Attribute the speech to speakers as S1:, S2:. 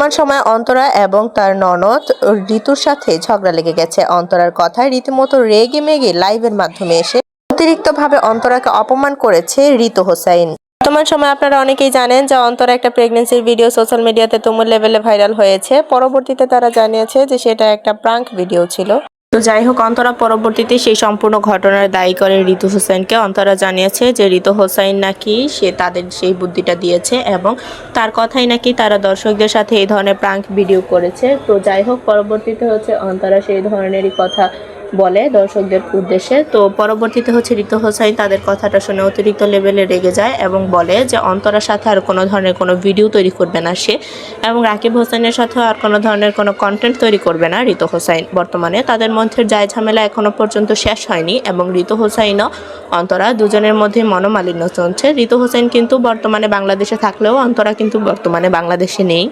S1: বর্তমান সময়ে অন্তরা এবং তার ননদ ঋতুর সাথে ঝগড়া লেগে গেছে। অন্তরার কথায় রীতিমতো রেগে মেগে লাইভের মাধ্যমে এসে অতিরিক্তভাবে অন্তরাকে অপমান করেছে ঋতু হোসাইন। বর্তমান সময়ে আপনারা অনেকেই জানেন যে অন্তরা একটা প্রেগন্যান্সির ভিডিও সোশ্যাল মিডিয়াতে তুমুল লেভেলে ভাইরাল হয়েছে। পরবর্তীতে তারা জানিয়েছে যে সেটা একটা প্রাঙ্ক ভিডিও ছিল। তো যাই হোক, অন্তরা পরবর্তীতে সেই সম্পূর্ণ ঘটনার দায়ী করে ঋতু হোসেনকে। অন্তরা জানিয়েছে যে ঋতু হোসেন নাকি সে তাদের সেই বুদ্ধিটা দিয়েছে এবং তার কথাই নাকি তারা দর্শকদের সাথে এই ধরনের প্রাঙ্ক ভিডিও করেছে। তো যাই হোক, পরবর্তীতে অন্তরা সেই ধরনেরই কথা বলে দর্শকদের উদ্দেশ্যে। তো পরবর্তীতে ঋতু হোসেন তাদের কথাটা শুনে অতিরিক্ত লেভেলে রেগে যায় এবং বলে যে অন্তরার সাথে আর কোনো ধরনের কোনো ভিডিও তৈরি করবে না সে, এবং রাকিব হোসেনের সাথেও আর কোনো ধরনের কোনো কন্টেন্ট তৈরি করবে না ঋতু হোসেন। বর্তমানে তাদের মধ্যে যায় ঝামেলা এখনো পর্যন্ত শেষ হয়নি এবং ঋতু হোসেন ও অন্তরা দুজনের মধ্যে মনোমালিন্য চলছে। ঋতু হোসেন কিন্তু বর্তমানে বাংলাদেশে থাকলেও অন্তরা কিন্তু বর্তমানে বাংলাদেশে নেই।